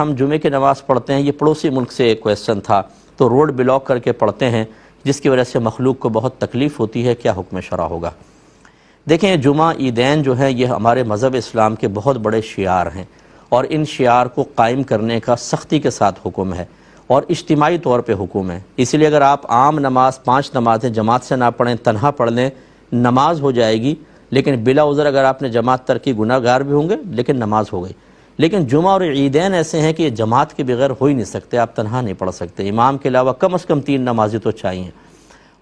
ہم جمعے کی نماز پڑھتے ہیں، یہ پڑوسی ملک سے ایک کویسچن تھا، تو روڈ بلاک کر کے پڑھتے ہیں جس کی وجہ سے مخلوق کو بہت تکلیف ہوتی ہے، کیا حکم شرع ہوگا؟ دیکھیں، جمعہ عیدین جو ہے یہ ہمارے مذہب اسلام کے بہت بڑے شعار ہیں، اور ان شعار کو قائم کرنے کا سختی کے ساتھ حکم ہے اور اجتماعی طور پہ حکم ہے۔ اس لیے اگر آپ عام نماز 5 نمازیں جماعت سے نہ پڑھیں، تنہا پڑھ لیں، نماز ہو جائے گی، لیکن بلا عذر اگر آپ نے جماعت ترک کی گناہ گار بھی ہوں گے، لیکن نماز ہو گئی۔ لیکن جمعہ اور عیدین ایسے ہیں کہ یہ جماعت کے بغیر ہو ہی نہیں سکتے، آپ تنہا نہیں پڑھ سکتے، امام کے علاوہ کم از کم 3 نمازیں تو چاہیے۔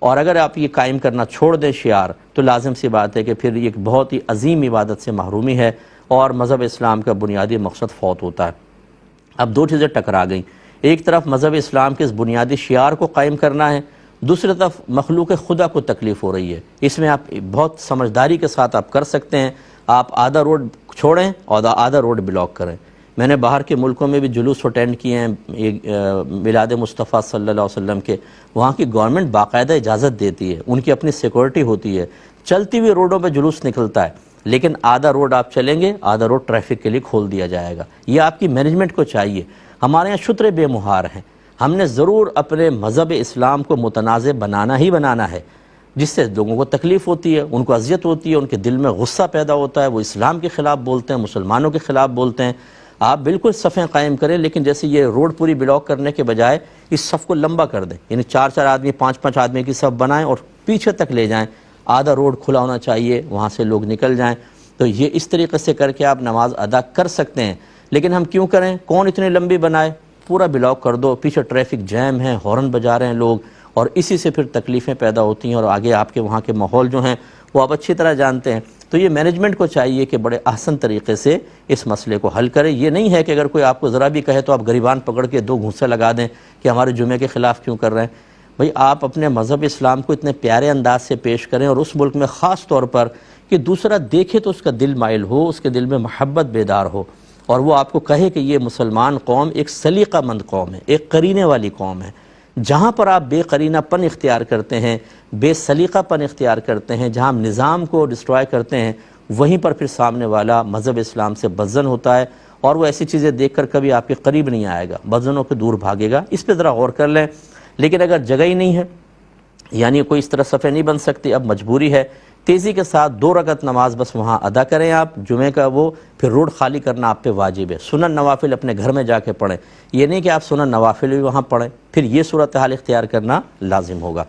اور اگر آپ یہ قائم کرنا چھوڑ دیں شعار، تو لازم سی بات ہے کہ پھر یہ ایک بہت ہی عظیم عبادت سے محرومی ہے اور مذہب اسلام کا بنیادی مقصد فوت ہوتا ہے۔ اب 2 چیزیں ٹکرا گئیں، ایک طرف مذہب اسلام کے اس بنیادی شعار کو قائم کرنا ہے، دوسری طرف مخلوق خدا کو تکلیف ہو رہی ہے۔ اس میں آپ بہت سمجھداری کے ساتھ آپ کر سکتے ہیں، آپ آدھا روڈ چھوڑیں اور آدھا روڈ بلاک کریں۔ میں نے باہر کے ملکوں میں بھی جلوس اٹینڈ کیے ہیں میلاد مصطفیٰ صلی اللہ علیہ وسلم کے، وہاں کی گورنمنٹ باقاعدہ اجازت دیتی ہے، ان کی اپنی سیکورٹی ہوتی ہے، چلتی ہوئی روڈوں پہ جلوس نکلتا ہے، لیکن آدھا روڈ آپ چلیں گے، آدھا روڈ ٹریفک کے لیے کھول دیا جائے گا۔ یہ آپ کی مینجمنٹ کو چاہیے۔ ہمارے یہاں شتر بے مہار ہیں، ہم نے ضرور اپنے مذہب اسلام کو متنازع بنانا ہی بنانا ہے، جس سے لوگوں کو تکلیف ہوتی ہے، ان کو اذیت ہوتی ہے، ان کے دل میں غصہ پیدا ہوتا ہے، وہ اسلام کے خلاف بولتے ہیں، مسلمانوں کے خلاف بولتے ہیں۔ آپ بالکل صفیں قائم کریں، لیکن جیسے یہ روڈ پوری بلاک کرنے کے بجائے اس صف کو لمبا کر دیں، یعنی 4 آدمی 5 آدمی کی صف بنائیں اور پیچھے تک لے جائیں، آدھا روڈ کھلا ہونا چاہیے، وہاں سے لوگ نکل جائیں۔ تو یہ اس طریقے سے کر کے آپ نماز ادا کر سکتے ہیں، لیکن ہم کیوں کریں؟ کون اتنی لمبی بنائے؟ پورا بلاک کر دو، پیچھے ٹریفک جیم ہے، ہارن بجا رہے ہیں لوگ، اور اسی سے پھر تکلیفیں پیدا ہوتی ہیں، اور آگے آپ کے وہاں کے ماحول جو ہیں وہ آپ اچھی طرح جانتے ہیں۔ تو یہ مینجمنٹ کو چاہیے کہ بڑے احسن طریقے سے اس مسئلے کو حل کرے۔ یہ نہیں ہے کہ اگر کوئی آپ کو ذرا بھی کہے تو آپ گریبان پکڑ کے 2 گھونسے لگا دیں کہ ہمارے جمعے کے خلاف کیوں کر رہے ہیں۔ بھئی آپ اپنے مذہب اسلام کو اتنے پیارے انداز سے پیش کریں، اور اس ملک میں خاص طور پر کہ دوسرا دیکھے تو اس کا دل مائل ہو، اس کے دل میں محبت بیدار ہو، اور وہ آپ کو کہے کہ یہ مسلمان قوم ایک سلیقہ مند قوم ہے، ایک قرینے والی قوم ہے۔ جہاں پر آپ بے قرینہ پن اختیار کرتے ہیں، بے سلیقہ پن اختیار کرتے ہیں، جہاں ہم نظام کو ڈسٹرائے کرتے ہیں، وہیں پر پھر سامنے والا مذہب اسلام سے بدظن ہوتا ہے، اور وہ ایسی چیزیں دیکھ کر کبھی آپ کے قریب نہیں آئے گا، بدظنوں کے دور بھاگے گا۔ اس پہ ذرا غور کر لیں۔ لیکن اگر جگہ ہی نہیں ہے، یعنی کوئی اس طرح صفیں نہیں بن سکتی، اب مجبوری ہے، تیزی کے ساتھ 2 رکعت نماز بس وہاں ادا کریں آپ جمعے کا، وہ پھر روڈ خالی کرنا آپ پہ واجب ہے۔ سنن نوافل اپنے گھر میں جا کے پڑھیں، یہ نہیں کہ آپ سنن نوافل بھی وہاں پڑھیں، پھر یہ صورتحال اختیار کرنا لازم ہوگا۔